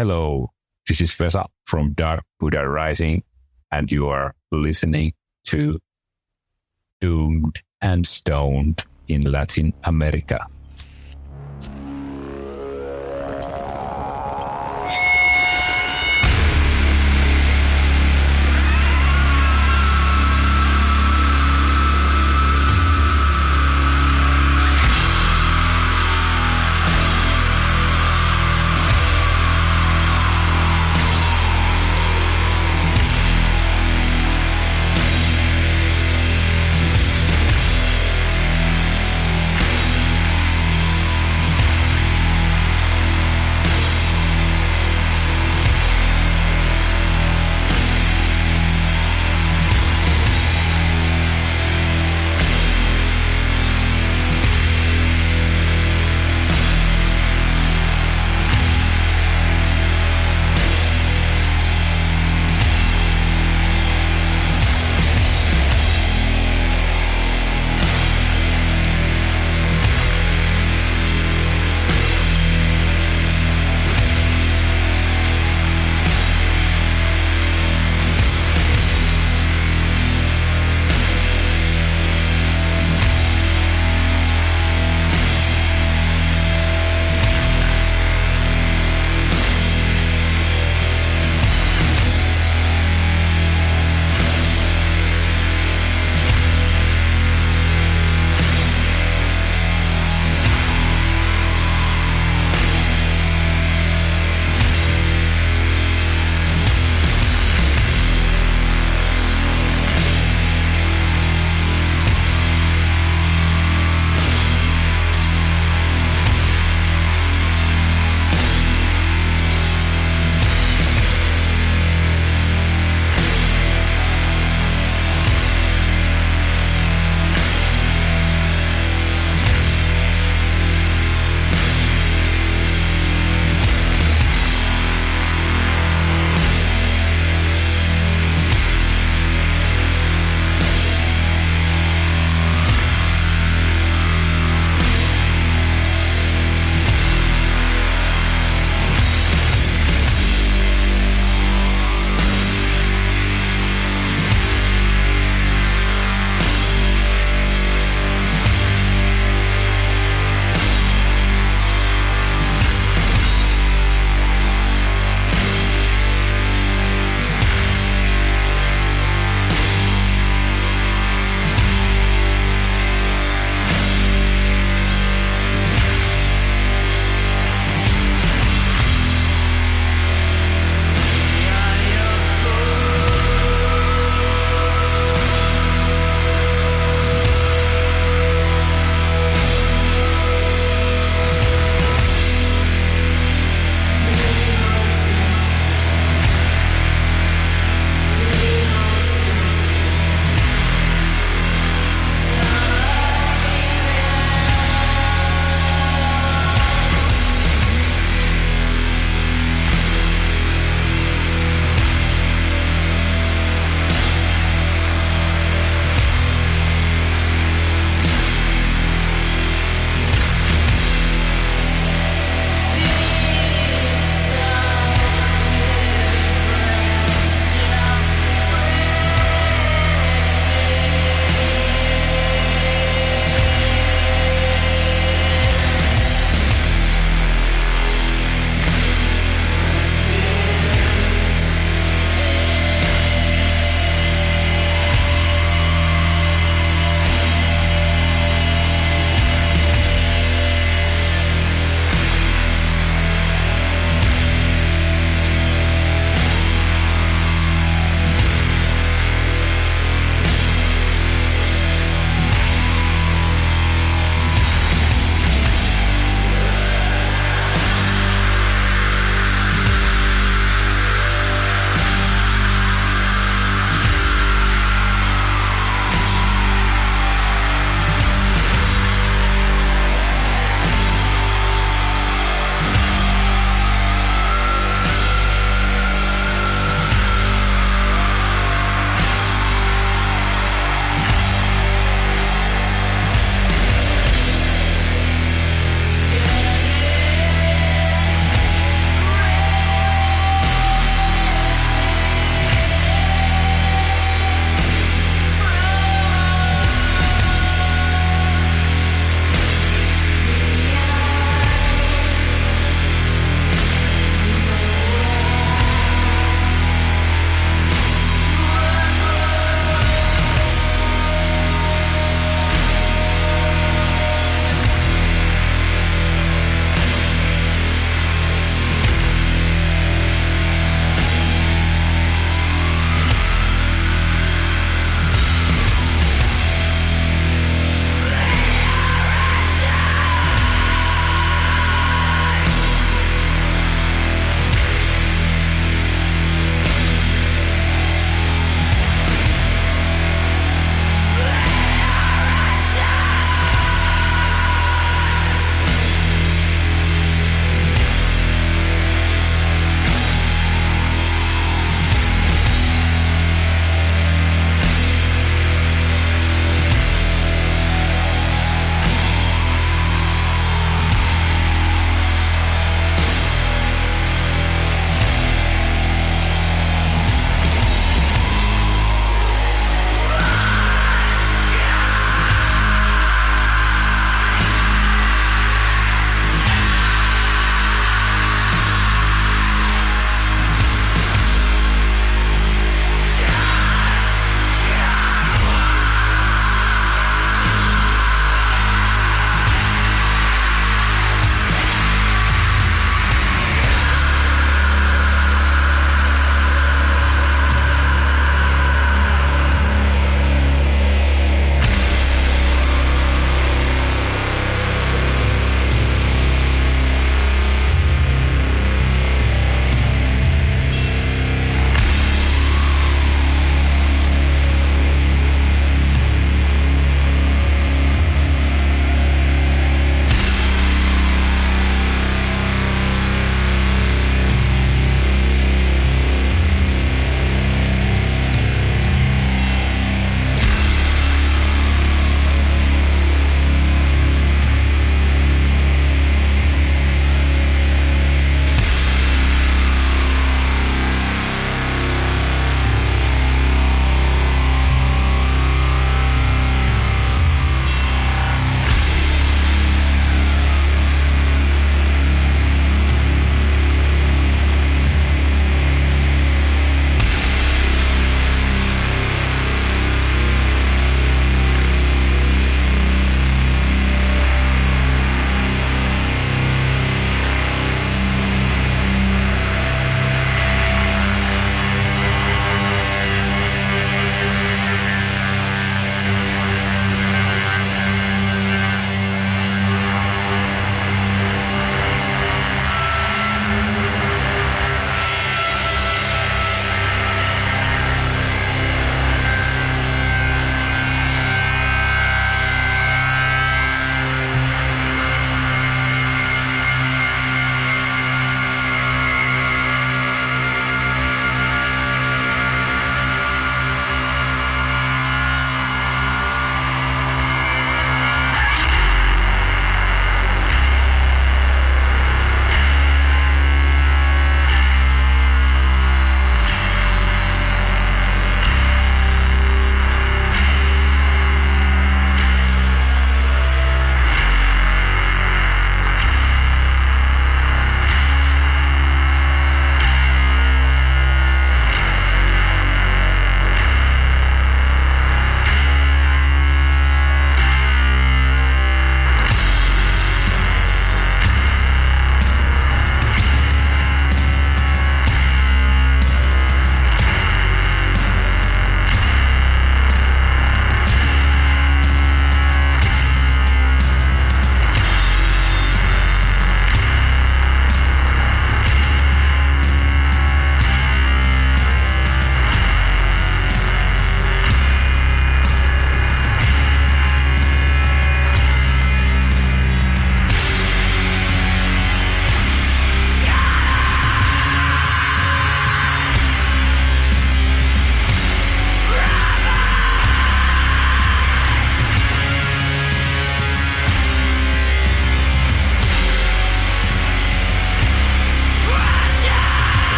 Hello, this is Vesa from Dark Buddah Rising, and you are listening to Doomed and Stoned in Latin America.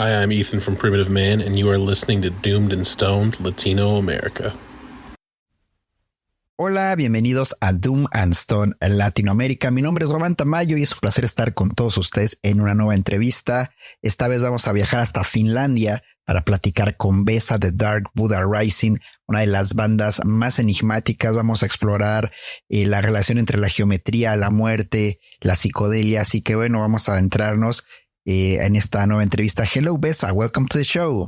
Hi, I'm Ethan from Primitive Man, and you are listening to Doomed and Stoned Latino America. Hola, bienvenidos a Doom and Stone Latinoamérica. Mi nombre es Román Tamayo y es un placer estar con todos ustedes en una nueva entrevista. Esta vez vamos a viajar hasta Finlandia para platicar con Vesa de Dark Buddah Rising, una de las bandas más enigmáticas. Vamos a explorar la relación entre la geometría, la muerte, la psicodelia. Así que bueno, vamos a adentrarnos en esta nueva entrevista. Hello, Vesa. Welcome to the show.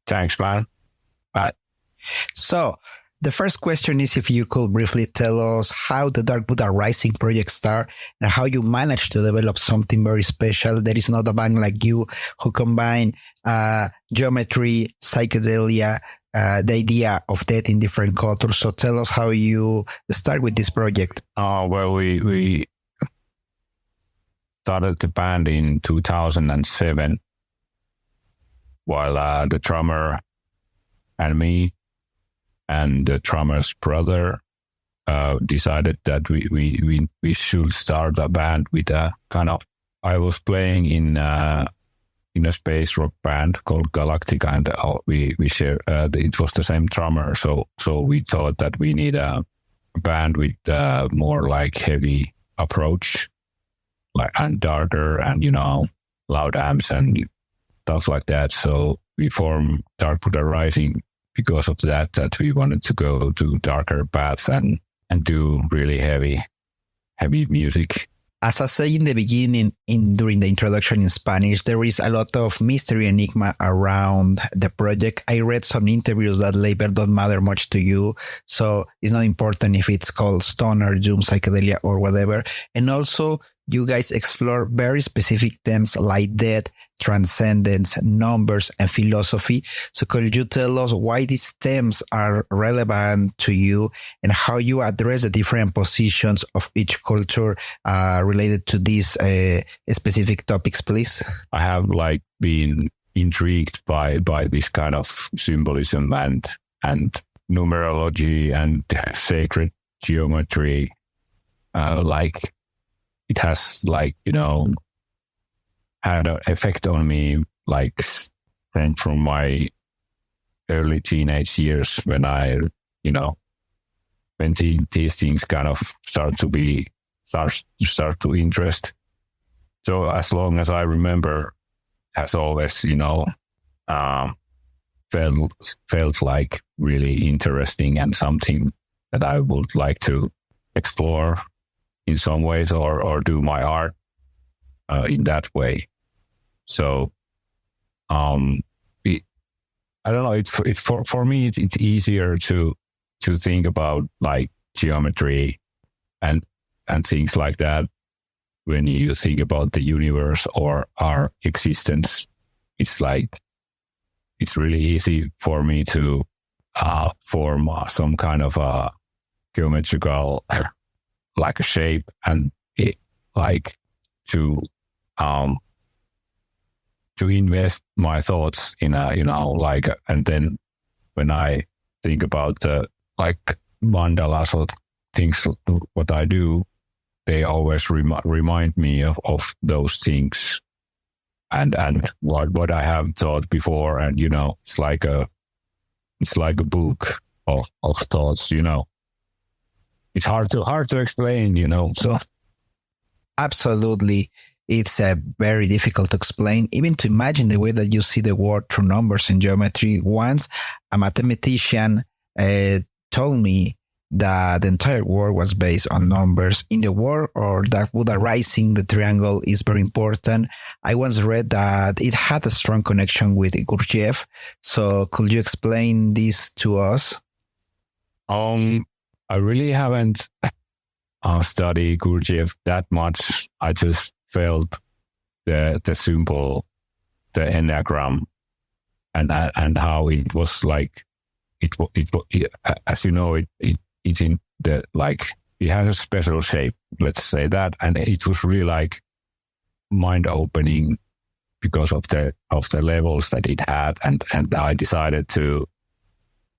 Thanks, man. Bye. So, the first question is if you could briefly tell us how the Dark Buddah Rising project started and how you managed to develop something very special. There is not a band like you who combine geometry, psychedelia, the idea of death in different cultures. So tell us how you start with this project. Well, we started the band in 2007 while the drummer and me and the drummer's brother decided that we should start a band with a kind of. I was playing in a space rock band called Galactica, and we share. It was the same drummer, so we thought that we need a band with more like heavy approach, like and darker, and loud amps and stuff like that. So we formed Dark Buddah Rising because of that we wanted to go to darker paths and do really heavy music. As I said in the beginning, during the introduction in Spanish, there is a lot of mystery enigma around the project. I read some interviews that label don't matter much to you, so it's not important if it's called stoner, doom, psychedelia, or whatever. And also, you guys explore very specific themes like death, transcendence, numbers, and philosophy. So could you tell us why these themes are relevant to you and how you address the different positions of each culture related to these specific topics, please? I have been intrigued by this kind of symbolism and numerology and sacred geometry, it has had an effect on me from my early teenage years when when these things kind of start to interest. So as long as I remember, has always felt like really interesting and something that I would like to explore in some ways or do my art in that way. So I don't know, it's for me it's easier to think about like geometry and things like that when you think about the universe or our existence. It's really easy for me to form some kind of a geometrical like a shape and to invest my thoughts in and then when I think about the mandalas or things what I do, they always remind me of those things and what I have thought before, and it's like a book of thoughts. It's hard to explain, so. Absolutely. It's very difficult to explain, even to imagine the way that you see the world through numbers and geometry. Once a mathematician told me that the entire world was based on numbers. In the world or Dark Buddah Rising, the triangle is very important. I once read that it had a strong connection with Gurdjieff. So could you explain this to us? I really haven't studied Gurdjieff that much. I just felt the symbol, the enneagram, and how it was like it as you know it's in the it has a special shape, let's say that, and it was really mind opening because of the levels that it had, and I decided to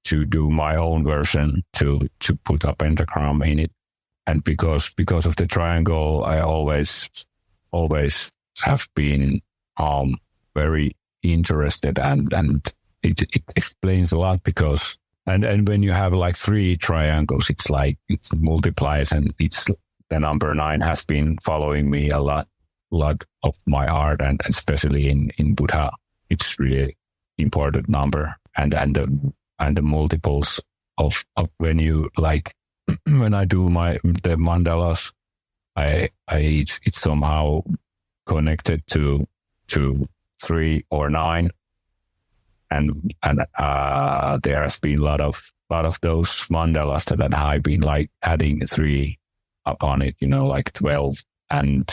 do my own version to put a pentagram in it. And because of the triangle, I always have been very interested, and it explains a lot because and when you have like 3 triangles, it's like it multiplies, and it's the number 9 has been following me a lot of my art, and especially in Buddha, it's really important number, and the multiples of when you like when I do the mandalas, it's somehow connected to 3 or 9, and there has been a lot of those mandalas that I've been like adding 3 upon it, like 12 and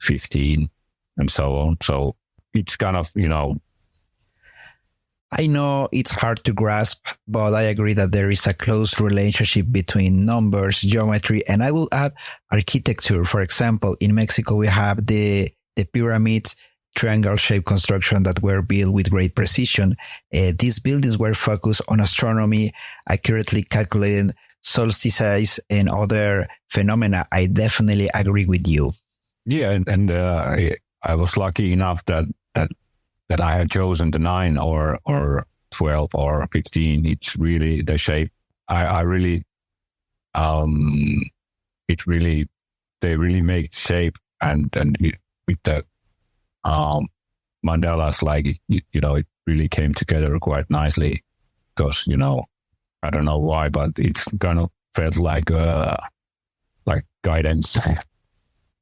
15 and so on. So it's kind of, I know it's hard to grasp, but I agree that there is a close relationship between numbers, geometry, and I will add architecture. For example, in Mexico, we have the pyramids, triangle-shaped construction that were built with great precision. These buildings were focused on astronomy, accurately calculating solstices and other phenomena. I definitely agree with you. Yeah, and I was lucky enough that I had chosen the 9 or 12 or 15. It's really the shape. I really, they really make shape, and with the mandalas, like it really came together quite nicely because I don't know why, but it's kind of felt like guidance.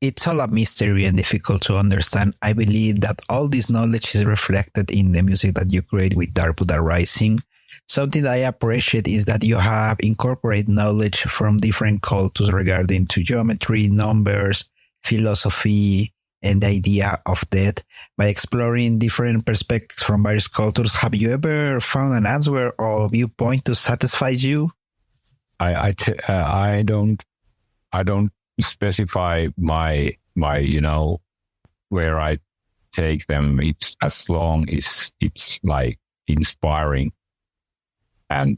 It's all a mystery and difficult to understand. I believe that all this knowledge is reflected in the music that you create with Dark Buddah Rising. Something that I appreciate is that you have incorporated knowledge from different cultures regarding to geometry, numbers, philosophy, and the idea of death. By exploring different perspectives from various cultures, have you ever found an answer or viewpoint to satisfy you? I don't specify my where I take them. It's as long as it's like inspiring and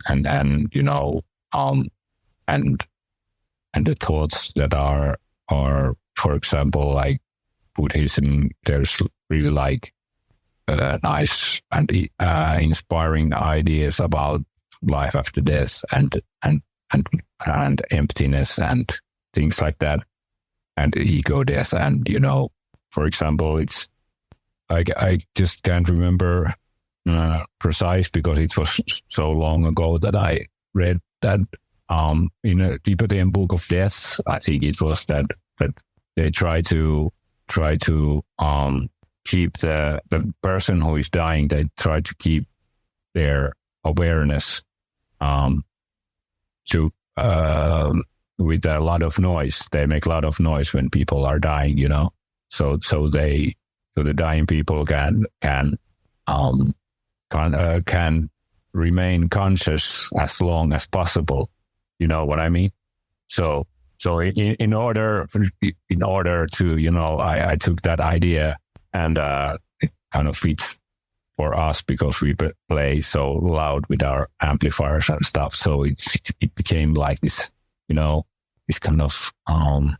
the thoughts that are for example like Buddhism, there's really like nice and inspiring ideas about life after death and emptiness and things like that, and ego death, and for example, it's I just can't remember precise because it was so long ago that I read that in a Tibetan Book of Death, I think it was that they try to keep the person who is dying, they try to keep their awareness with a lot of noise. They make a lot of noise when people are dying, so the dying people can remain conscious as long as possible. You know what I mean? So in order to, I took that idea, and it kind of fits for us because we play so loud with our amplifiers and stuff. So it became like this, this kind of an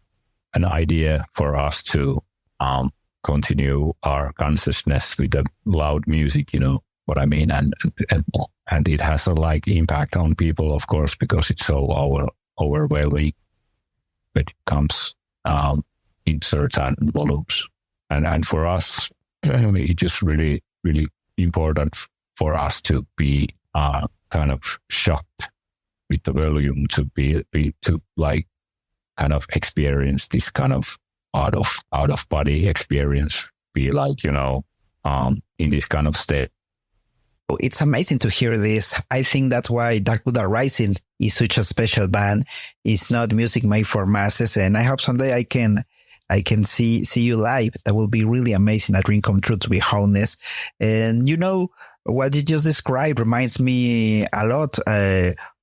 idea for us to continue our consciousness with the loud music. You know what I mean? And it has a like impact on people, of course, because it's so overwhelming. It comes in certain volumes, and for us, it's just really, really important for us to be kind of shocked with the volume, to be to like kind of experience this kind of out of body experience, be like in this kind of state. It's amazing to hear this. I think that's why Dark Buddah Rising is such a special band. It's not music made for masses, and I hope someday I can see you live. That will be really amazing. A dream come true, to be honest. And what you just described reminds me a lot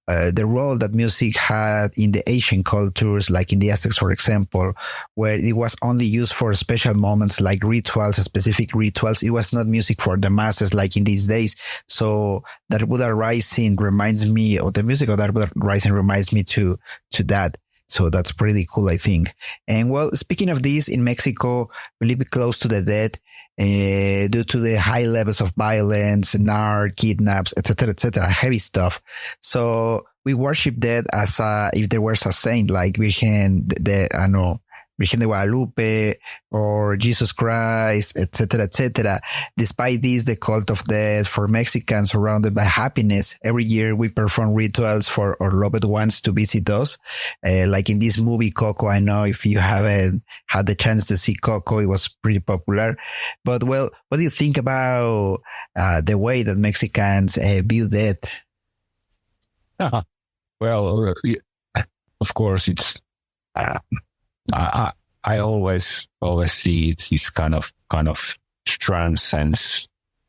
the role that music had in the Asian cultures, like in the Aztecs, for example, where it was only used for special moments like rituals, specific rituals. It was not music for the masses like in these days. So Dark Buddah Rising reminds me, or the music of Dark Buddah Rising reminds me to that. So that's pretty cool, I think. And well, speaking of this, in Mexico, we live close to the dead. due to the high levels of violence, kidnaps, etc., heavy stuff. So we worship that as if there was a saint like Virgen Virgen de Guadalupe or Jesus Christ, etc. Despite this, the cult of death for Mexicans surrounded by happiness. Every year we perform rituals for our loved ones to visit us. Like in this movie, Coco, I know if you haven't had the chance to see Coco, it was pretty popular. But well, what do you think about the way that Mexicans view death? Well, of course, it's... I always see it's this kind of transcends,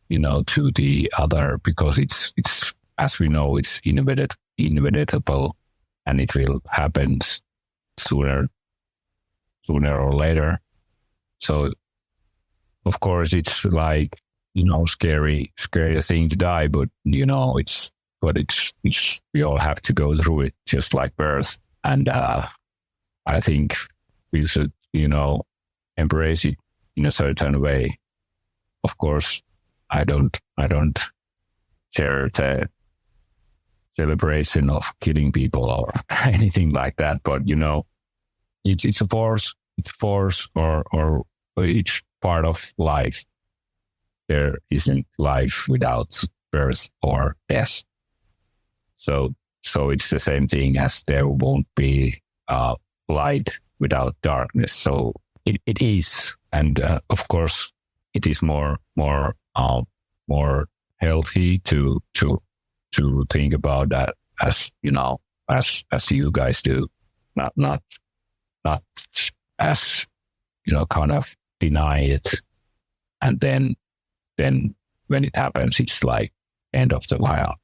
to the other, because it's as we know, it's inevitable, and it will happen sooner or later. So, of course, it's like, scary thing to die, but it's we all have to go through it, just like birth, and I think we should, embrace it in a certain way. Of course, I don't share the celebration of killing people or anything like that. But it's a force. It's a force, or each part of life. There isn't life without birth or death. So it's the same thing as there won't be light without darkness. So it is, and of course, it is more healthy to think about that as as you guys do, not as kind of deny it, and then when it happens, it's like end of the world.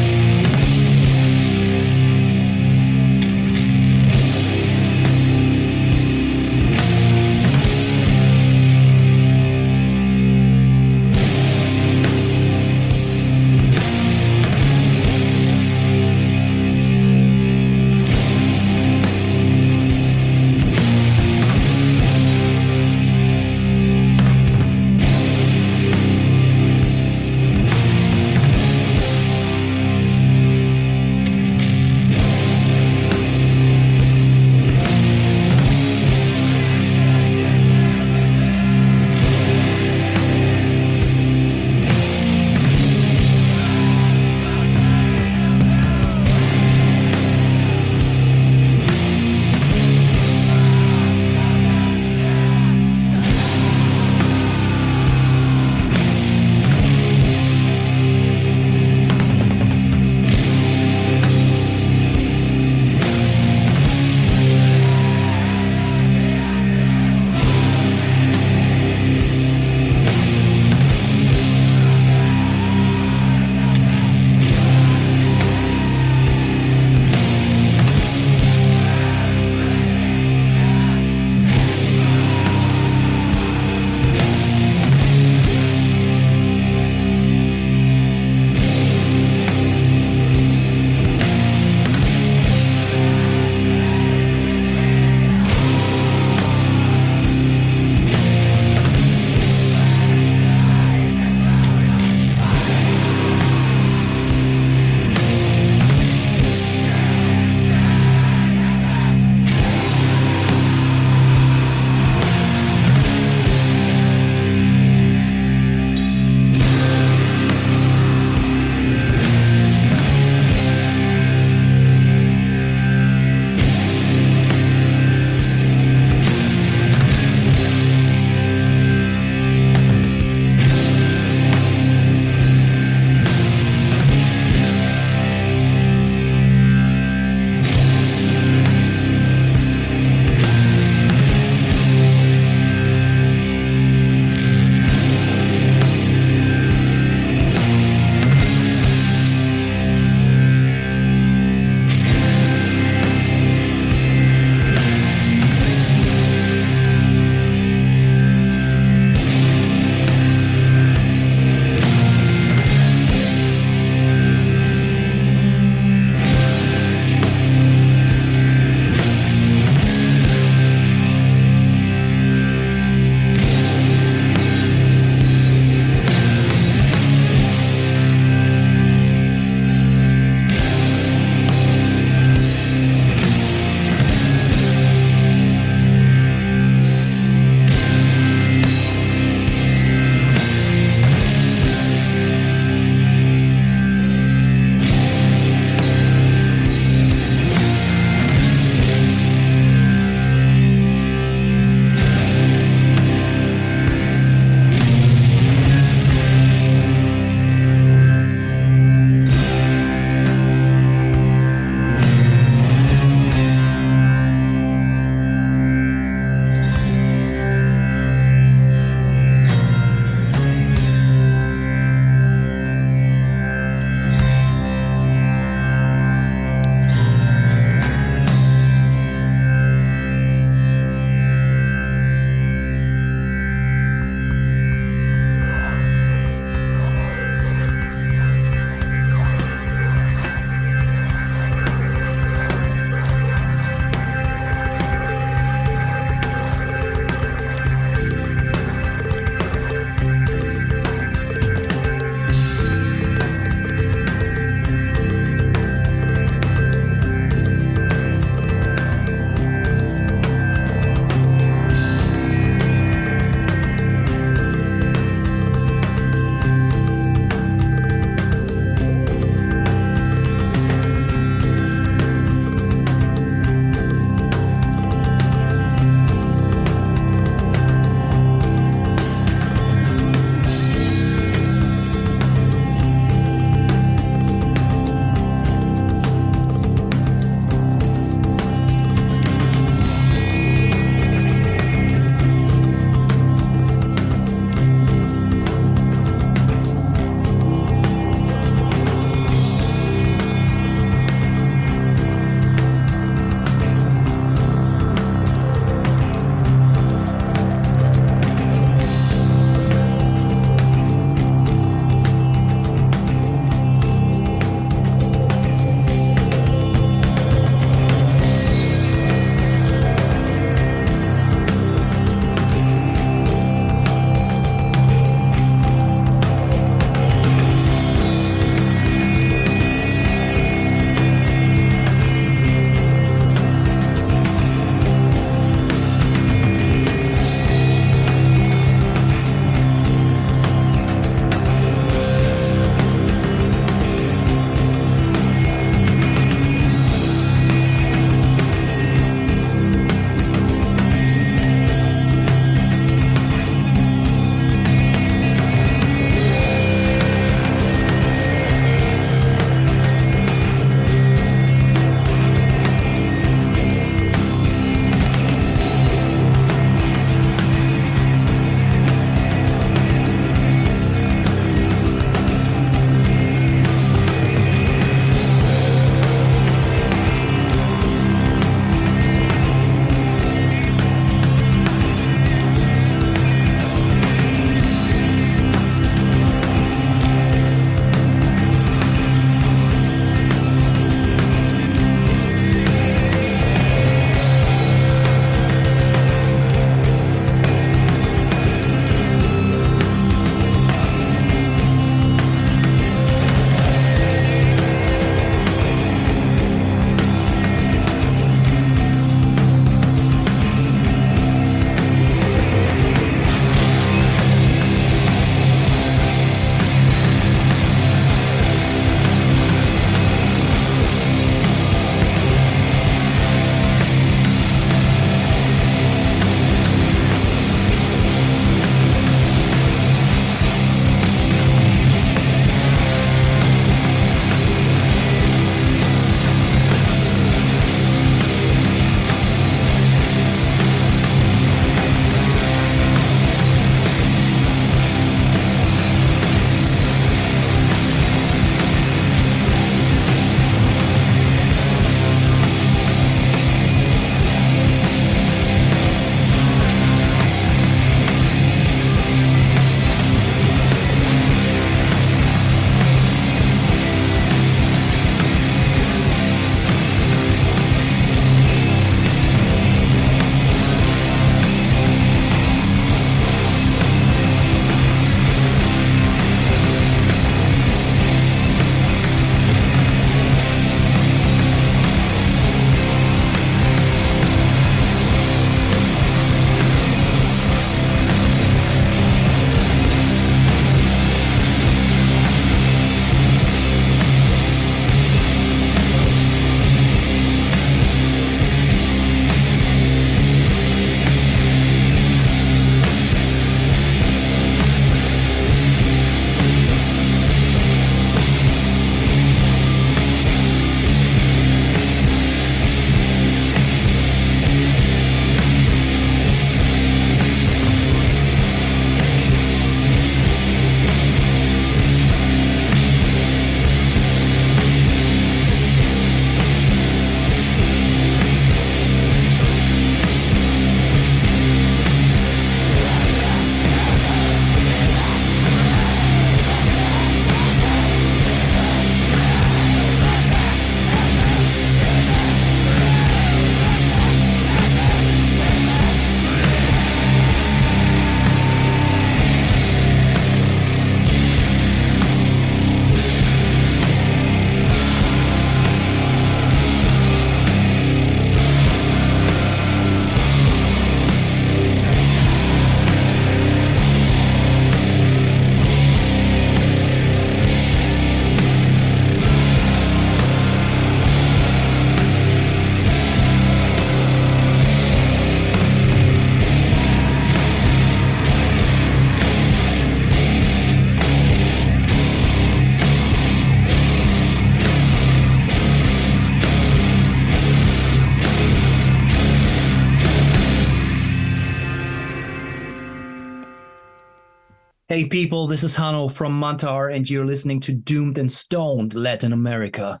Hey people, this is Hano from Mantar and you're listening to Doomed and Stoned Latin America.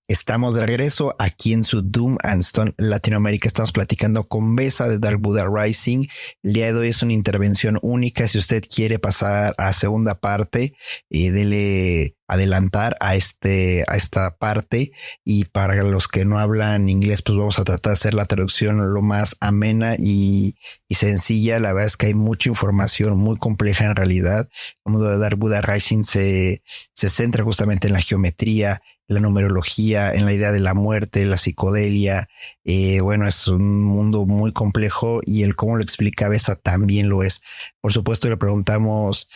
Estamos de regreso aquí en su Doom and Stone Latinoamérica. Estamos platicando con Vesa de Dark Buddah Rising. El día de hoy es una intervención única. Si usted quiere pasar a la segunda parte, dele adelantar a esta parte. Y para los que no hablan inglés, pues vamos a tratar de hacer la traducción lo más amena y sencilla. La verdad es que hay mucha información muy compleja en realidad. El mundo de Dark Buddah Rising se centra justamente en la geometría, la numerología, en la idea de la muerte, la psicodelia. Bueno, es un mundo muy complejo y el cómo lo explica Vesa también lo es. Por supuesto, le preguntamos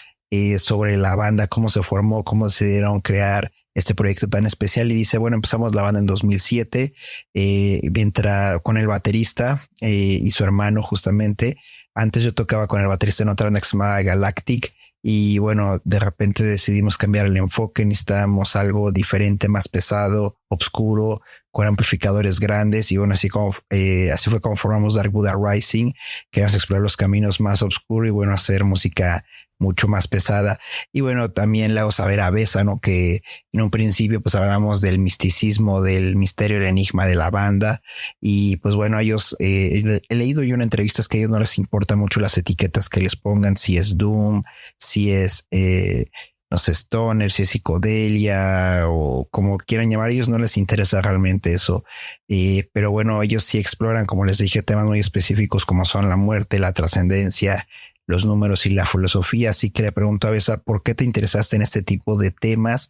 sobre la banda, cómo se formó, cómo decidieron crear este proyecto tan especial. Y dice, bueno, empezamos la banda en 2007, entra con el baterista y su hermano justamente. Antes yo tocaba con el baterista en otra banda que se llamaba Galactic. Y bueno, de repente decidimos cambiar el enfoque, necesitábamos algo diferente, más pesado, oscuro, con amplificadores grandes. Y bueno, así fue como formamos Dark Buddah Rising. Queríamos explorar los caminos más oscuros y bueno, hacer música mucho más pesada. Y bueno, también le hago saber a Vesa, ¿no? Que en un principio pues hablamos del misticismo, del misterio, el enigma de la banda. Y pues bueno, ellos, he leído yo en entrevistas que a ellos no les importa mucho las etiquetas que les pongan, si es Doom, si es, no sé, Stoner, si es psicodelia o como quieran llamar, a ellos no les interesa realmente eso. Pero bueno, ellos sí exploran, como les dije, temas muy específicos como son la muerte, la trascendencia, los números y la filosofía. Así que le pregunto a Vesa, ¿por qué te interesaste en este tipo de temas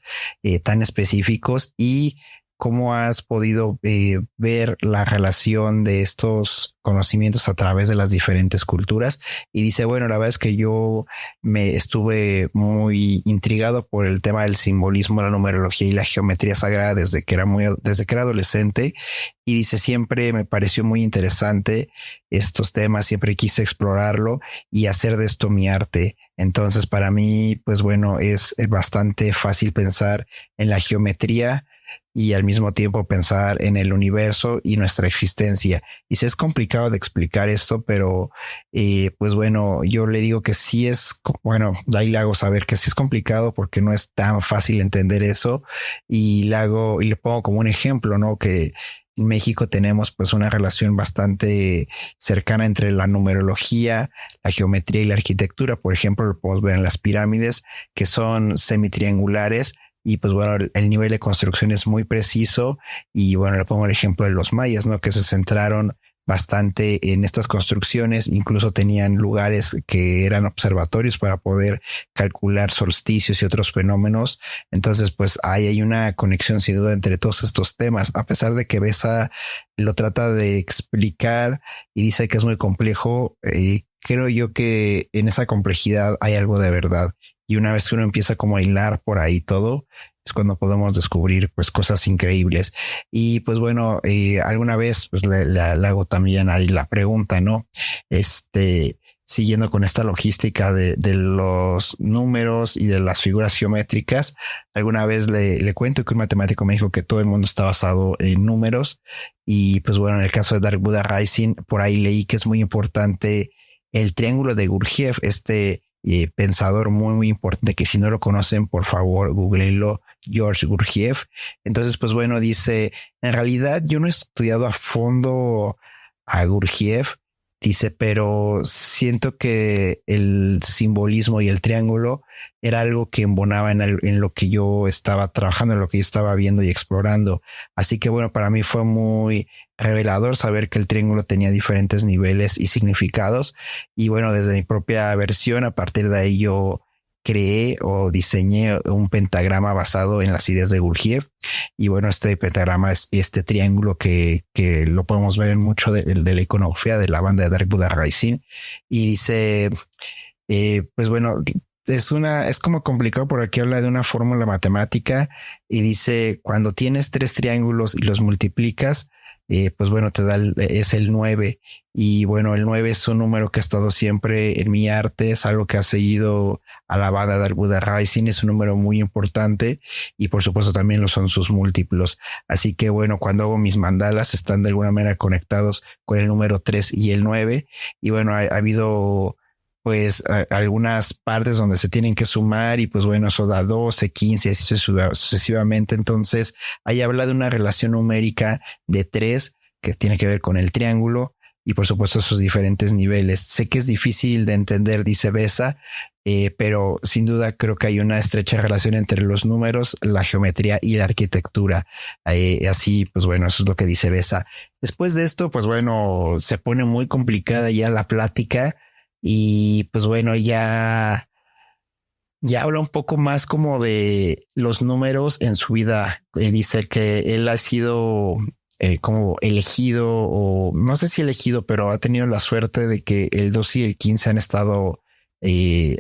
tan específicos y cómo has podido ver la relación de estos conocimientos a través de las diferentes culturas? Y dice, bueno, la verdad es que yo me estuve muy intrigado por el tema del simbolismo, la numerología y la geometría sagrada desde que era adolescente. Y dice, siempre me pareció muy interesante estos temas, siempre quise explorarlo y hacer de esto mi arte. Entonces, para mí, pues bueno, es bastante fácil pensar en la geometría y al mismo tiempo pensar en el universo y nuestra existencia. Y sí es complicado de explicar esto, pero pues bueno, yo le digo que sí es, bueno, ahí le hago saber que sí es complicado porque no es tan fácil entender eso. Y le pongo como un ejemplo, ¿no? Que en México tenemos pues una relación bastante cercana entre la numerología, la geometría y la arquitectura. Por ejemplo, lo podemos ver en las pirámides, que son semitriangulares. Y pues bueno, el nivel de construcción es muy preciso. Y bueno, le pongo el ejemplo de los mayas, ¿no? Que se centraron bastante en estas construcciones. Incluso tenían lugares que eran observatorios para poder calcular solsticios y otros fenómenos. Entonces, pues ahí hay una conexión sin duda entre todos estos temas. A pesar de que Vesa lo trata de explicar y dice que es muy complejo, creo yo que en esa complejidad hay algo de verdad. Y una vez que uno empieza como a hilar por ahí todo, es cuando podemos descubrir pues cosas increíbles. Y pues bueno, alguna vez pues le hago también ahí la pregunta, ¿no? Siguiendo con esta logística de los números y de las figuras geométricas, alguna vez le cuento que un matemático me dijo que todo el mundo está basado en números. Y pues bueno, en el caso de Dark Buddah Rising, por ahí leí que es muy importante el triángulo de Gurdjieff, pensador muy, muy importante, que si no lo conocen, por favor, googleenlo, George Gurdjieff. Entonces, pues bueno, dice, en realidad yo no he estudiado a fondo a Gurdjieff, dice, pero siento que el simbolismo y el triángulo era algo que embonaba en lo que yo estaba trabajando, en lo que yo estaba viendo y explorando. Así que bueno, para mí fue muy revelador saber que el triángulo tenía diferentes niveles y significados. Y bueno, desde mi propia versión, a partir de ahí yo creé o diseñé un pentagrama basado en las ideas de Gurdjieff. Y bueno, este pentagrama es este triángulo que lo podemos ver en mucho de la iconografía de la banda de Dark Buddah Rising. Y dice, pues bueno, es como complicado porque aquí habla de una fórmula matemática y dice, cuando tienes tres triángulos y los multiplicas, pues bueno, es el 9. Y bueno, el 9 es un número que ha estado siempre en mi arte, es algo que ha seguido a la banda Dark Buddah Rising, es un número muy importante y por supuesto también lo son sus múltiplos. Así que bueno, cuando hago mis mandalas están de alguna manera conectados con el número 3 y el 9. Y bueno, ha habido pues algunas partes donde se tienen que sumar y pues bueno, eso da 12, 15, así sucesivamente. Entonces ahí habla de una relación numérica de 3 que tiene que ver con el triángulo y por supuesto sus diferentes niveles. Sé que es difícil de entender, dice Vesa, pero sin duda creo que hay una estrecha relación entre los números, la geometría y la arquitectura. Así, pues bueno, eso es lo que dice Vesa. Después de esto, pues bueno, se pone muy complicada ya la plática y pues bueno, ya habla un poco más como de los números en su vida. Dice que él ha sido como elegido, o no sé si elegido, pero ha tenido la suerte de que el 2 y el 15 han estado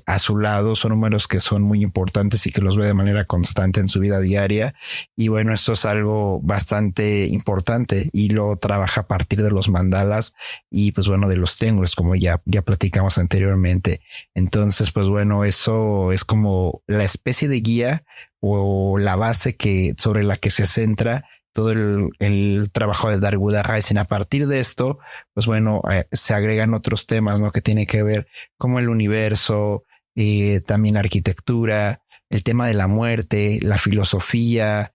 a su lado. Son números que son muy importantes y que los ve de manera constante en su vida diaria. Y bueno, esto es algo bastante importante y lo trabaja a partir de los mandalas y pues bueno, de los triángulos, como ya platicamos anteriormente. Entonces, pues bueno, eso es como la especie de guía o la base sobre la que se centra todo el trabajo de Dark Buddah Rising. A partir de esto, pues bueno, se agregan otros temas, ¿no? Que tiene que ver como el universo, también arquitectura, el tema de la muerte, la filosofía.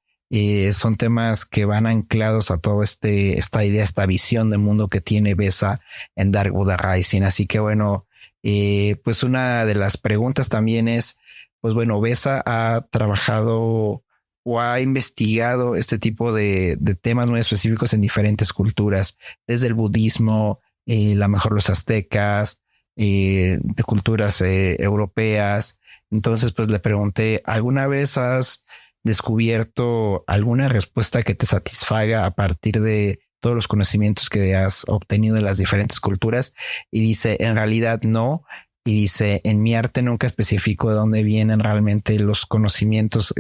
Son temas que van anclados a todo esta idea, esta visión de mundo que tiene Vesa en Dark Buddah Rising. Así que bueno, pues una de las preguntas también es, pues bueno, Vesa ha trabajado o ha investigado este tipo de temas muy específicos en diferentes culturas, desde el budismo, la mejor los aztecas, de culturas europeas. Entonces, pues le pregunté, ¿alguna vez has descubierto alguna respuesta que te satisfaga a partir de todos los conocimientos que has obtenido de las diferentes culturas? Y dice, en realidad no. Y dice, en mi arte nunca especifico de dónde vienen realmente los conocimientos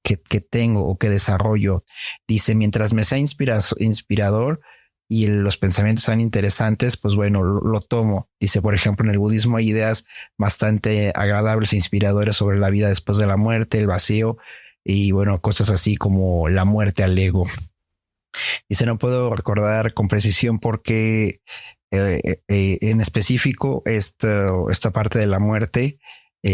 que tengo o que desarrollo. Dice, mientras me sea inspirador y los pensamientos sean interesantes, pues bueno, lo tomo. Dice, por ejemplo, en el budismo hay ideas bastante agradables e inspiradoras sobre la vida después de la muerte, el vacío y bueno, cosas así como la muerte al ego. Dice, no puedo recordar con precisión por qué en específico esta parte de la muerte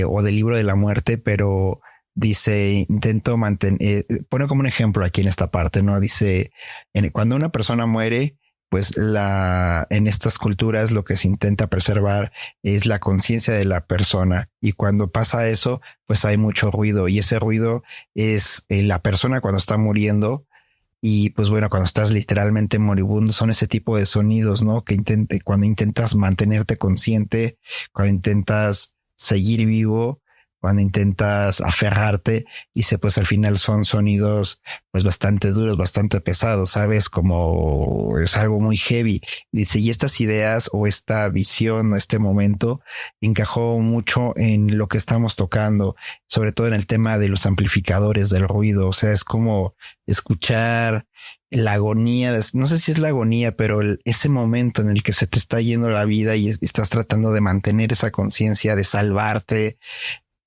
o del libro de la muerte, pero dice, intento mantener, pone como un ejemplo aquí en esta parte, ¿no? Dice, cuando una persona muere, pues en estas culturas lo que se intenta preservar es la conciencia de la persona. Y cuando pasa eso, pues hay mucho ruido y ese ruido es la persona cuando está muriendo. Y pues bueno, cuando estás literalmente moribundo son ese tipo de sonidos, ¿no? Cuando intentas mantenerte consciente, cuando intentas seguir vivo, cuando intentas aferrarte, y pues al final son sonidos pues bastante duros, bastante pesados, ¿sabes? Como es algo muy heavy. Dice, y estas ideas o esta visión o este momento encajó mucho en lo que estamos tocando, sobre todo en el tema de los amplificadores del ruido. O sea, es como escuchar la agonía, no sé si es la agonía, pero ese momento en el que se te está yendo la vida y estás tratando de mantener esa conciencia, de salvarte.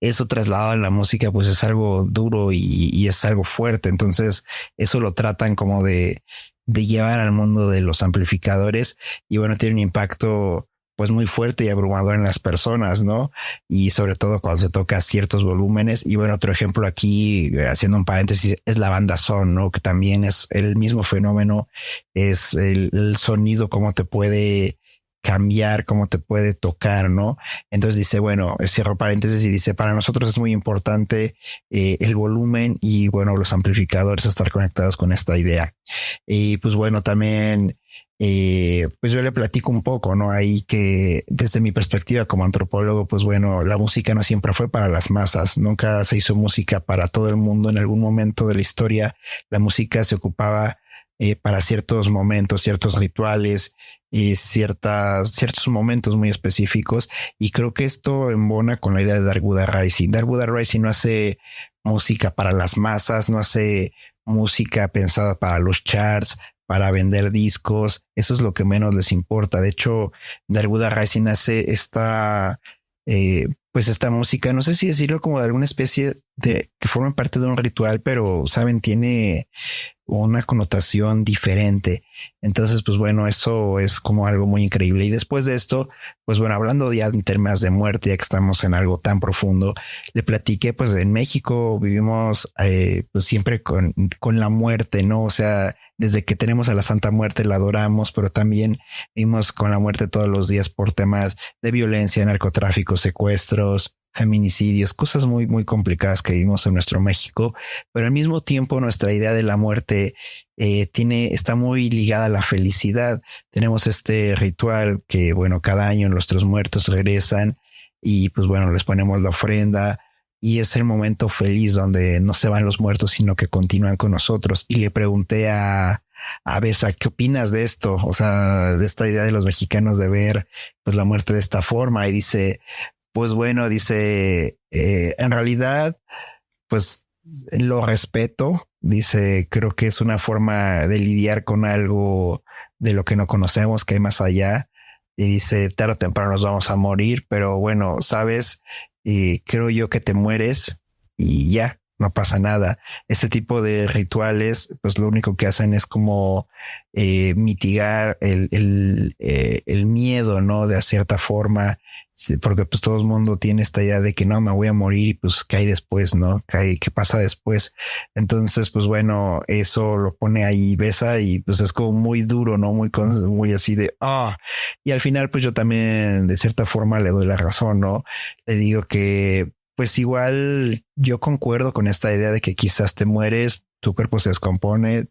Eso trasladado en la música pues es algo duro y es algo fuerte. Entonces eso lo tratan como de llevar al mundo de los amplificadores y bueno, tiene un impacto pues muy fuerte y abrumador en las personas, ¿no? Y sobre todo cuando se toca ciertos volúmenes. Y bueno, otro ejemplo aquí, haciendo un paréntesis, es la banda son, ¿no? Que también es el mismo fenómeno, es el sonido, cómo te puede cambiar, cómo te puede tocar, ¿no? Entonces dice, bueno, cierro paréntesis y dice, para nosotros es muy importante el volumen y bueno, los amplificadores, estar conectados con esta idea. Y pues bueno, también pues yo le platico un poco, ¿no? Ahí que desde mi perspectiva como antropólogo, pues bueno, la música no siempre fue para las masas, nunca se hizo música para todo el mundo. En algún momento de la historia, la música se ocupaba para ciertos momentos, ciertos rituales y ciertos momentos muy específicos. Y creo que esto embona con la idea de Dark Buddah Rising. Dark Buddah Rising no hace música para las masas, no hace música pensada para los charts, para vender discos. Eso es lo que menos les importa. De hecho, Dark Buddah Rising hace esta música, no sé si decirlo como de alguna especie que formen parte de un ritual, pero saben, tiene una connotación diferente. Entonces, pues bueno, eso es como algo muy increíble. Y después de esto, pues bueno, hablando ya en temas de muerte, ya que estamos en algo tan profundo, le platiqué, pues en México vivimos pues siempre con la muerte, ¿no? O sea, desde que tenemos a la Santa Muerte la adoramos, pero también vivimos con la muerte todos los días por temas de violencia, narcotráfico, secuestros, feminicidios, cosas muy, muy complicadas que vivimos en nuestro México, pero al mismo tiempo nuestra idea de la muerte está muy ligada a la felicidad. Tenemos este ritual que, bueno, cada año nuestros muertos regresan y pues bueno, les ponemos la ofrenda y es el momento feliz donde no se van los muertos, sino que continúan con nosotros. Y le pregunté a Vesa, ¿qué opinas de esto? O sea, de esta idea de los mexicanos de ver pues la muerte de esta forma. Y dice, pues bueno, dice, en realidad, pues lo respeto. Dice, creo que es una forma de lidiar con algo de lo que no conocemos, que hay más allá. Y dice, tarde o temprano nos vamos a morir, pero bueno, sabes, creo yo que te mueres y ya, no pasa nada. Este tipo de rituales, pues lo único que hacen es como mitigar el miedo, ¿no? De cierta forma, porque pues todo el mundo tiene esta idea de que no, me voy a morir y pues qué hay después, ¿no? ¿Qué pasa después? Entonces, pues bueno, eso lo pone ahí Vesa y pues es como muy duro, ¿no? Muy así de, y al final pues yo también de cierta forma le doy la razón, ¿no? Le digo que pues igual yo concuerdo con esta idea de que quizás te mueres, tu cuerpo se descompone,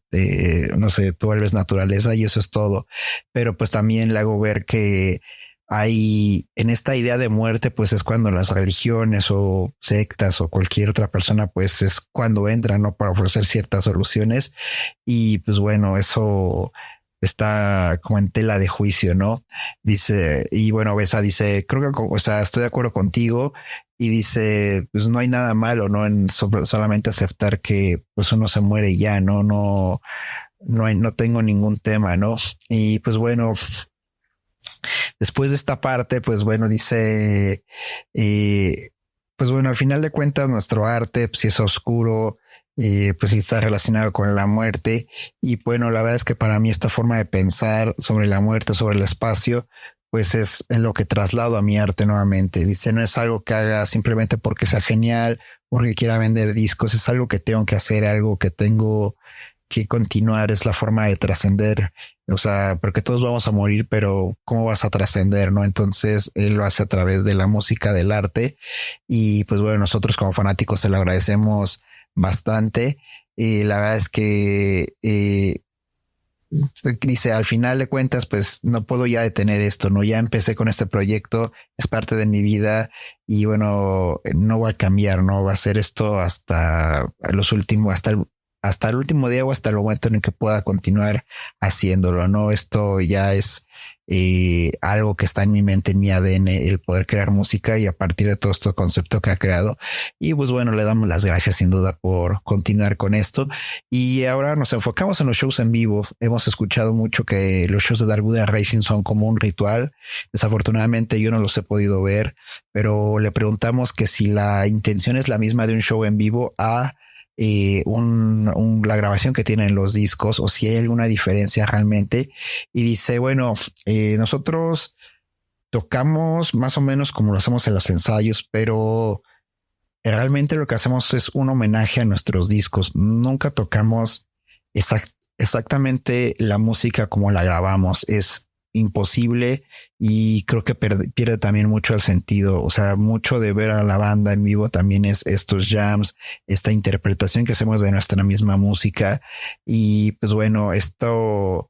no sé, tú vuelves naturaleza y eso es todo. Pero pues también le hago ver que hay en esta idea de muerte, pues es cuando las religiones o sectas o cualquier otra persona, pues es cuando entran, ¿no? Para ofrecer ciertas soluciones. Y pues bueno, eso está como en tela de juicio, ¿no? Dice, y bueno, Besa dice, creo que, o sea, estoy de acuerdo contigo. Y dice, pues no hay nada malo, ¿no? En solamente aceptar que pues uno se muere y ya, no tengo ningún tema, ¿no? Y pues bueno, después de esta parte, pues bueno, dice, pues bueno, al final de cuentas nuestro arte, pues si es oscuro, pues sí está relacionado con la muerte. Y bueno, la verdad es que para mí esta forma de pensar sobre la muerte, sobre el espacio, pues es lo que traslado a mi arte nuevamente. Dice, no es algo que haga simplemente porque sea genial, porque quiera vender discos, es algo que tengo que hacer, algo que tengo que continuar, es la forma de trascender. O sea, porque todos vamos a morir, pero ¿cómo vas a trascender? ¿No? Entonces él lo hace a través de la música, del arte. Y pues bueno, nosotros como fanáticos se lo agradecemos bastante. Y la verdad es que dice, al final de cuentas, pues no puedo ya detener esto, ¿no? Ya empecé con este proyecto, es parte de mi vida y bueno, no va a cambiar, ¿no? Va a ser esto hasta el último día o hasta el momento en el que pueda continuar haciéndolo, ¿no? Esto ya es algo que está en mi mente, en mi ADN, el poder crear música y a partir de todo este concepto que ha creado. Y pues bueno, le damos las gracias sin duda por continuar con esto. Y ahora nos enfocamos en los shows en vivo. Hemos escuchado mucho que los shows de Dark Buddah Rising son como un ritual. Desafortunadamente yo no los he podido ver, pero le preguntamos que si la intención es la misma de un show en vivo a la grabación que tienen los discos o si hay alguna diferencia realmente. Y dice, bueno, nosotros tocamos más o menos como lo hacemos en los ensayos, pero realmente lo que hacemos es un homenaje a nuestros discos. Nunca tocamos exactamente la música como la grabamos. Es imposible y creo que pierde también mucho el sentido. O sea, mucho de ver a la banda en vivo también es estos jams, esta interpretación que hacemos de nuestra misma música. Y pues bueno, esto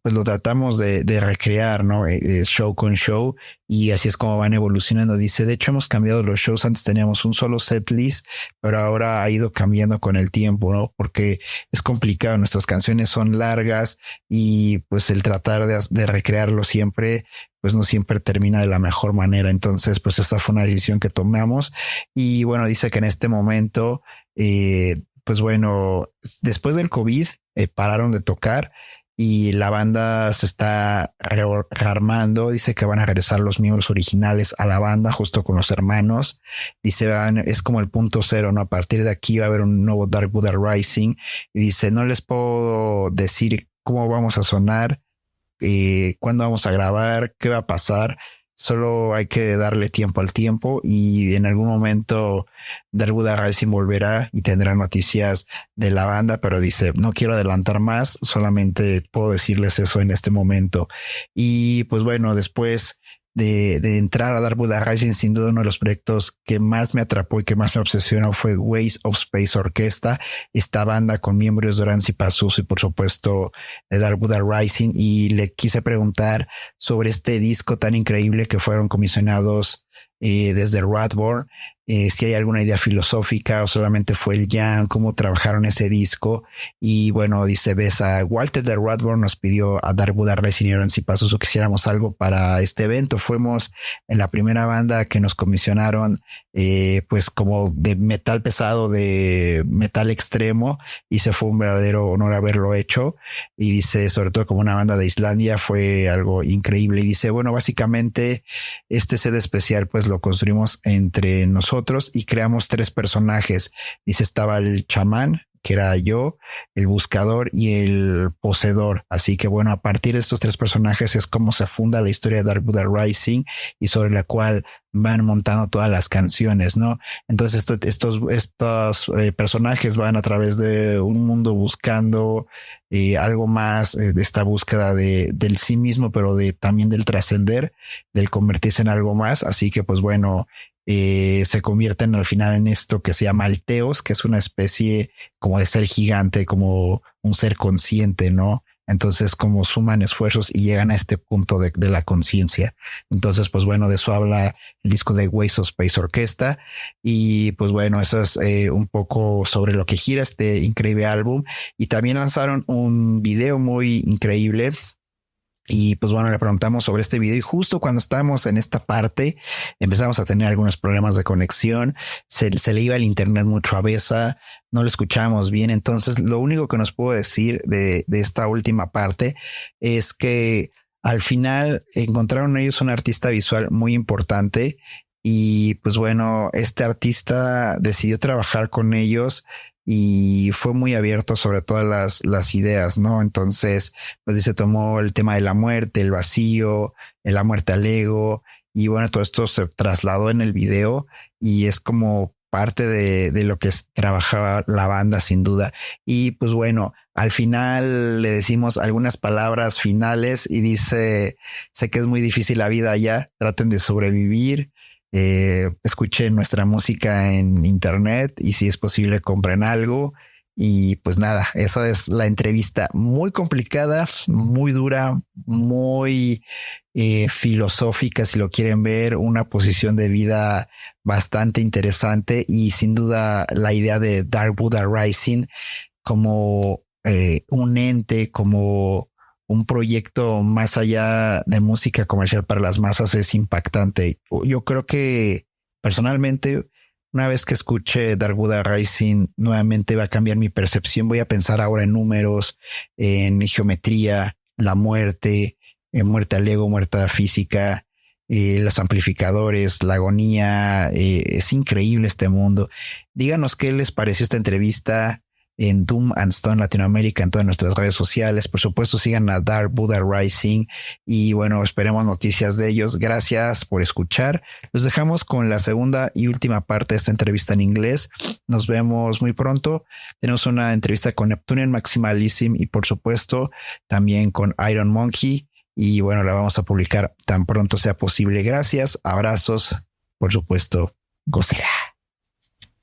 pues lo tratamos de recrear, ¿no? Show con show y así es como van evolucionando. Dice, de hecho hemos cambiado los shows. Antes teníamos un solo set list, pero ahora ha ido cambiando con el tiempo, ¿no? Porque es complicado. Nuestras canciones son largas y pues el tratar de recrearlo siempre, pues no siempre termina de la mejor manera. Entonces, pues esta fue una decisión que tomamos y bueno, dice que en este momento, pues bueno, después del COVID pararon de tocar. y la banda se está rearmando. Dice que van a regresar los miembros originales a la banda justo con los hermanos. Dice, es como el punto cero, ¿no? A partir de aquí va a haber un nuevo Dark Buddah Rising. Y dice, no les puedo decir cómo vamos a sonar, cuándo vamos a grabar, qué va a pasar. Solo hay que darle tiempo al tiempo y en algún momento Dark Buddah Rising volverá y tendrá noticias de la banda, pero dice, no quiero adelantar más, solamente puedo decirles eso en este momento. Y pues bueno, después de entrar a Dark Buddah Rising, sin duda uno de los proyectos que más me atrapó y que más me obsesionó fue Ways of Space Orchestra, esta banda con miembros de Oranzi Pazuzu y por supuesto de Dark Buddah Rising, y le quise preguntar sobre este disco tan increíble que fueron comisionados desde Radborn, si hay alguna idea filosófica o solamente fue el jam, cómo trabajaron ese disco. Y bueno, dice Vesa, Walter de Radborn nos pidió a Dark Buddah Rising y Oranzi Pazuzu que hiciéramos algo para este evento. Fuimos en la primera banda que nos comisionaron, pues como de metal pesado, de metal extremo, y se fue un verdadero honor haberlo hecho. Y dice, sobre todo como una banda de Islandia, fue algo increíble. Y dice, bueno, básicamente este set especial pues lo construimos entre nosotros y creamos 3 personajes. Dice, estaba el chamán, que era yo, el buscador y el poseedor. Así que bueno, a partir de estos 3 personajes es como se funda la historia de Dark Buddah Rising y sobre la cual van montando todas las canciones, ¿no? Entonces estos personajes van a través de un mundo buscando algo más, de esta búsqueda del sí mismo, pero también del trascender, del convertirse en algo más. Así que pues bueno, se convierten al final en esto que se llama Alteos, que es una especie como de ser gigante, como un ser consciente, ¿no? Entonces como suman esfuerzos y llegan a este punto de la conciencia. Entonces pues bueno, de eso habla el disco de Ways of Space Orchestra. Y pues bueno, eso es un poco sobre lo que gira este increíble álbum. Y también lanzaron un video muy increíble. Y pues bueno, le preguntamos sobre este video y justo cuando estábamos en esta parte empezamos a tener algunos problemas de conexión. Se le iba el internet mucho a Vesa, no lo escuchábamos bien. Entonces lo único que nos puedo decir de esta última parte es que al final encontraron ellos un artista visual muy importante y pues bueno, este artista decidió trabajar con ellos y fue muy abierto sobre todas las ideas, ¿no? Entonces, pues dice, tomó el tema de la muerte, el vacío, la muerte al ego, y bueno, todo esto se trasladó en el video y es como parte de lo que trabajaba la banda, sin duda. Y pues bueno, al final le decimos algunas palabras finales y dice, sé que es muy difícil la vida allá, traten de sobrevivir. Escuchen nuestra música en internet y si es posible compren algo. Y pues nada, eso es la entrevista, muy complicada, muy dura, muy filosófica si lo quieren ver, una posición de vida bastante interesante y sin duda la idea de Dark Buddah Rising como un ente, como un proyecto más allá de música comercial para las masas es impactante. Yo creo que personalmente, una vez que escuche Dark Buddah Rising, nuevamente va a cambiar mi percepción. Voy a pensar ahora en números, en geometría, la muerte, muerte al ego, muerte a la física, los amplificadores, la agonía. Es increíble este mundo. Díganos qué les pareció esta entrevista en Doom and Stone Latinoamérica, en todas nuestras redes sociales. Por supuesto, sigan a Dark Buddah Rising y bueno, esperemos noticias de ellos. Gracias por escuchar. Los dejamos con la segunda y última parte de esta entrevista en inglés. Nos vemos muy pronto. Tenemos una entrevista con Neptunian Maximalism y por supuesto también con Iron Monkey y bueno, la vamos a publicar tan pronto sea posible. Gracias, abrazos, por supuesto, gócela.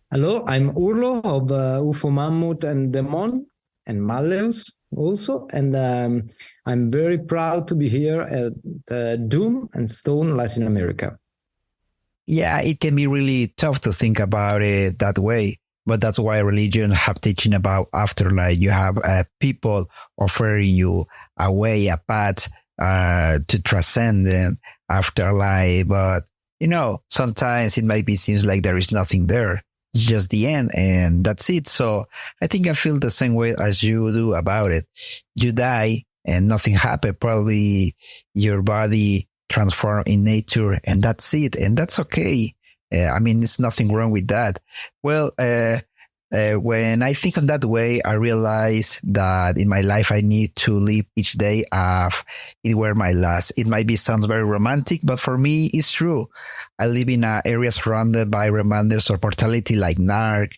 Hello, I'm Urlo of UFO Mammoth and Demon and Malleus also, and I'm very proud to be here at Doom and Stone Latin America. Yeah, it can be really tough to think about it that way, but that's why religion have teaching about afterlife. You have people offering you a way, a path to transcend the afterlife, but you know, sometimes it might be seems like there is nothing there. It's just the end and that's it. So I think I feel the same way as you do about it. You die and nothing happened. Probably your body transformed in nature, and that's it. And that's okay. I mean, there's nothing wrong with that. Well, when I think on that way, I realize that in my life, I need to live each day as it were my last. It might sounds very romantic, but for me, it's true. I live in an area surrounded by reminders of mortality like narc,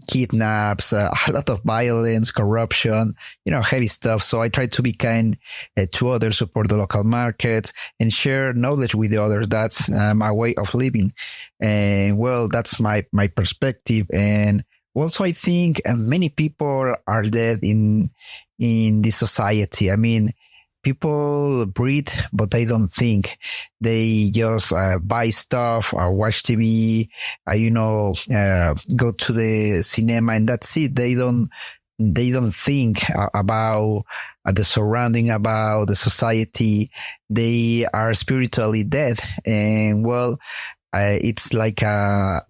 kidnaps, a lot of violence, corruption, heavy stuff. So I try to be kind to others, support the local markets, and share knowledge with the others. That's my way of living. And well, that's my perspective. And also, I think many people are dead in this society. I mean, people breathe, but they don't think. They just buy stuff or watch TV, go to the cinema, and that's it. They don't think about the surrounding, about the society. They are spiritually dead. And well, it's like a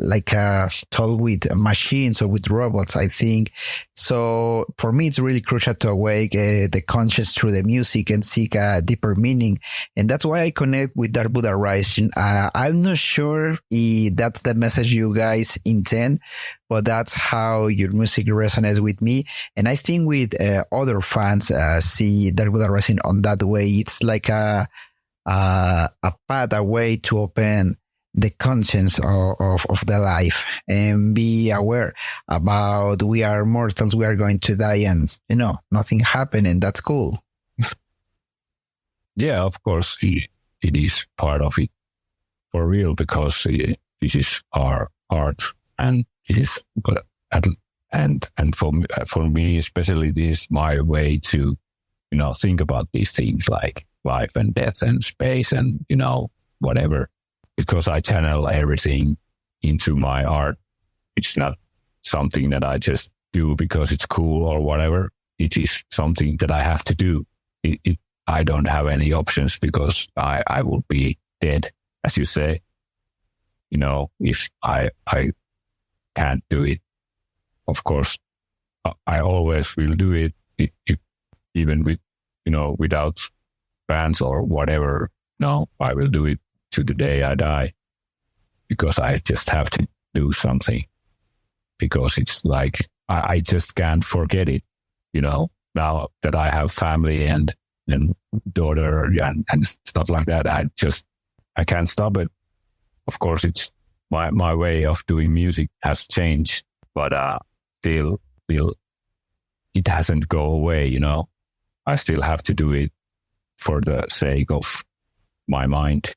told with machines or with robots, I think. So for me, it's really crucial to awake the conscience through the music and seek a deeper meaning. And that's why I connect with Dark Buddah Rising. I'm not sure if that's the message you guys intend, but that's how your music resonates with me. And I think with other fans see Dark Buddah Rising on that way. It's like a path, a way to open the conscience of the life and be aware about we are mortals, we are going to die, and nothing happening. That's cool. Yeah, of course it is part of it for real, because this is our art, and this is and for me especially, this is my way to think about these things like life and death and space and whatever. Because I channel everything into my art. It's not something that I just do because it's cool or whatever. It is something that I have to do. I don't have any options, because I will be dead, as you say. If I can't do it. Of course, I always will do it, even with, without bands or whatever. No, I will do it to the day I die, because I just have to do something, because it's like I just can't forget it, now that I have family and daughter and stuff like that. I can't stop it. Of course, it's my way of doing music has changed, but still it hasn't go away. I still have to do it for the sake of my mind.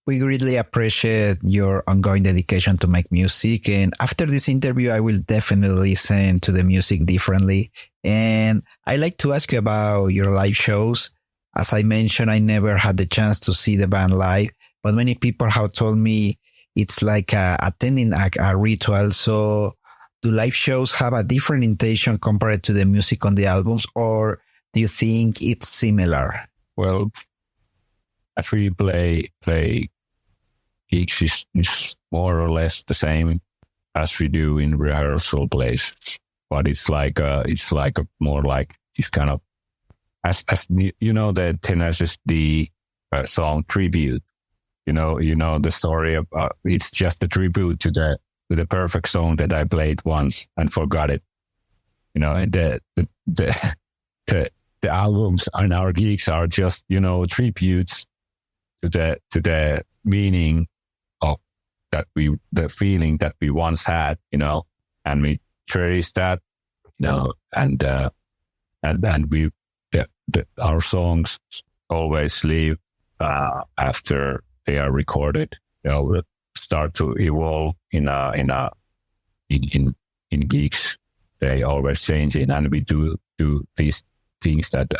We greatly appreciate your ongoing dedication to make music. And after this interview, I will definitely listen to the music differently. And I like to ask you about your live shows. As I mentioned, I never had the chance to see the band live, but many people have told me it's like attending a ritual. So do live shows have a different intention compared to the music on the albums, or do you think it's similar? Well, as we play gigs is more or less the same as we do in rehearsal plays, but it's more like it's kind of as the Tenacious D song Tribute. The story of it's just a tribute to the perfect song that I played once and forgot it. And the albums and our gigs are just tributes to the meaning of the feeling that we once had, and we cherish that, and we our songs always live after they are recorded. They'll start to evolve in gigs. They always change it, and we do these things that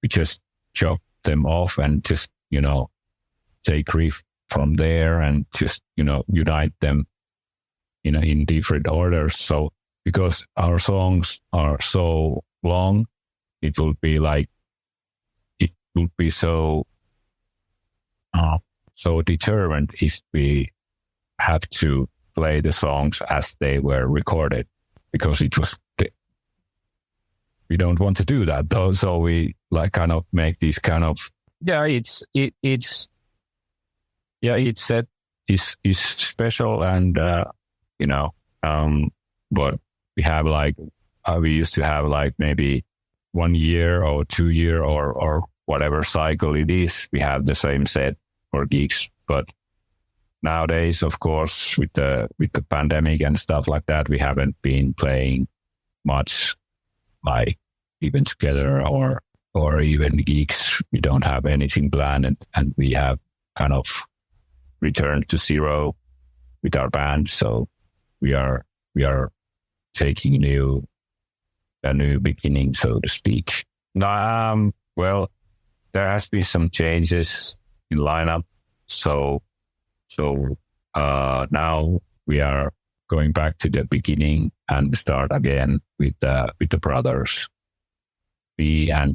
we just chop them off and just take riff from there and just unite them in different orders. So because our songs are so long, it will be so determined if we have to play the songs as they were recorded, because it was we don't want to do that though. So we like kind of make these kind of, it's special and, but we have like, we used to have like maybe 1 year or 2 year or whatever cycle it is. We have the same set for gigs, but nowadays, of course, with the pandemic and stuff like that, we haven't been playing much, like even together or even gigs. We don't have anything planned, and we have kind of returned to zero with our band. So we are taking a new beginning, so to speak. Well, there has been some changes in lineup, so now we are going back to the beginning and start again with the brothers, we and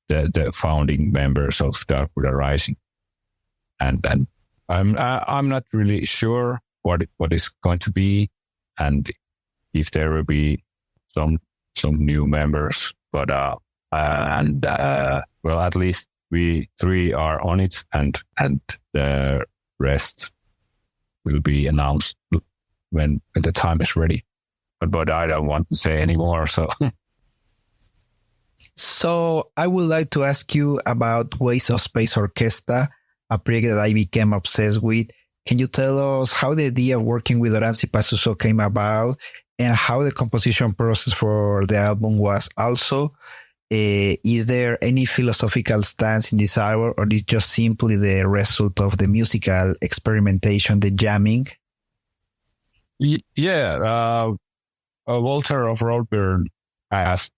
the founding members of Dark Buddah Rising, and I'm not really sure what is going to be, and if there will be some new members, but well, at least we three are on it, and the rest will be announced when the time is ready. But I don't want to say anymore. So I would like to ask you about Ways of Space Orchestra, a project that I became obsessed with. Can you tell us how the idea of working with Oranzi Pasuso came about and how the composition process for the album was also? Is there any philosophical stance in this album, or is it just simply the result of the musical experimentation, the jamming? Yeah, Walter of Roadburn asked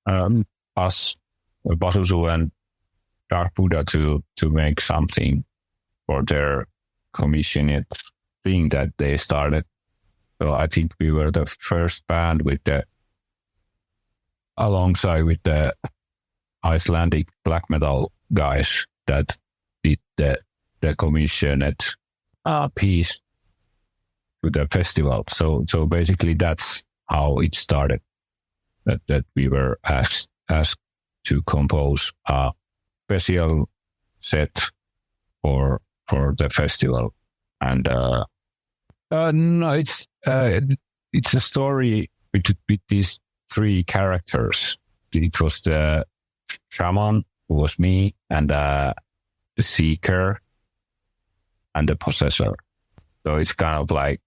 us, Pasuso and Dark Buddah, to make something for their commissioned thing that they started. So I think we were the first band alongside with the Icelandic black metal guys that did the commissioned piece to the festival. So basically that's how it started. That we were asked to compose a special set for the festival, and no, it's a story with these three characters. It was the shaman, who was me, and the seeker, and the possessor. So it's kind of like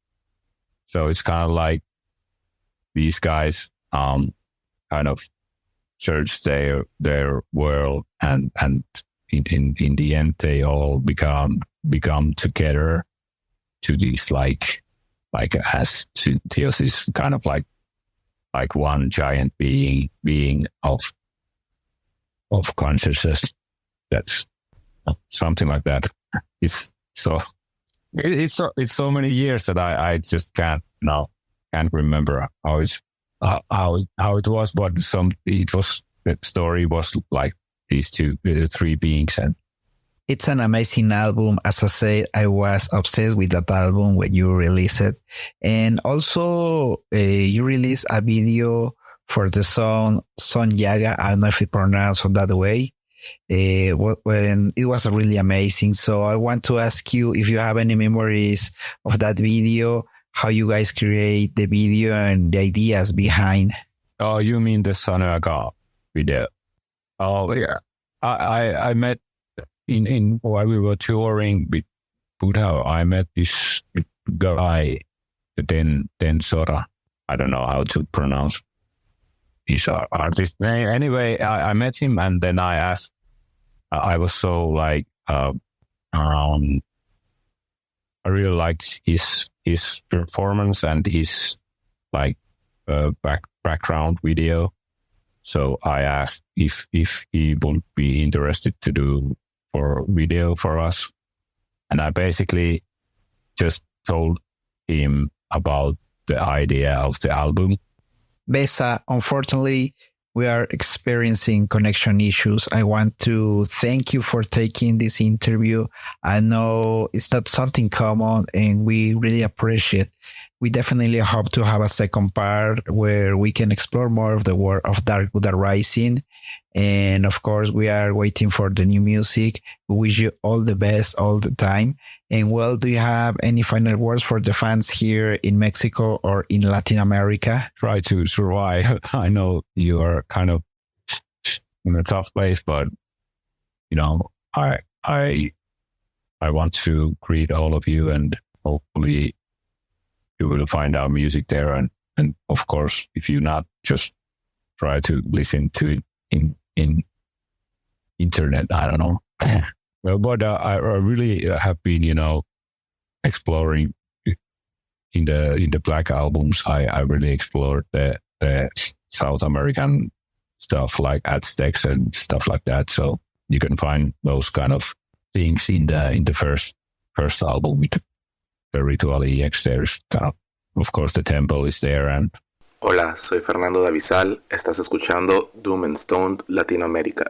these guys kind of search their world, and in the end they all become together to these like as Theos is kind of like one giant being of consciousness. That's something like that. It's so many years that I just can't remember how it was, but the story was like these three beings. And it's an amazing album. As I said, I was obsessed with that album when you released it. And also, you released a video for the song Son Yaga. I don't know if it pronounced that way. When it was really amazing. So I want to ask you if you have any memories of that video, how you guys create the video and the ideas behind. Oh, you mean the Son Yaga video? Oh, yeah. I met in while we were touring with Buddah, I met this guy, Den Sora. I don't know how to pronounce his artist name. Anyway, I met him, and then I asked, I was so like, I really liked his performance and his like background video. So I asked if he would be interested to do for video for us. And I basically just told him about the idea of the album. Vesa, unfortunately, we are experiencing connection issues. I want to thank you for taking this interview. I know it's not something common, and we really appreciate it. we definitely hope to have a second part where we can explore more of the world of Dark Buddah Rising. And of course, we are waiting for the new music. We wish you all the best all the time. And well, do you have any final words for the fans here in Mexico or in Latin America? Try to survive. I know you are kind of in a tough place, but I want to greet all of you, and hopefully you will find our music there. And of course, if you not, just try to listen to it in internet. I don't know. Well, but I really have been, exploring in the Black albums. I really explored the South American stuff like Aztecs and stuff like that. So you can find those kind of things in the first album with the Ritual EX. There's of course the tempo is there. And hola, soy Fernando Davizal. Estás escuchando Doom and Stoned Latinoamérica.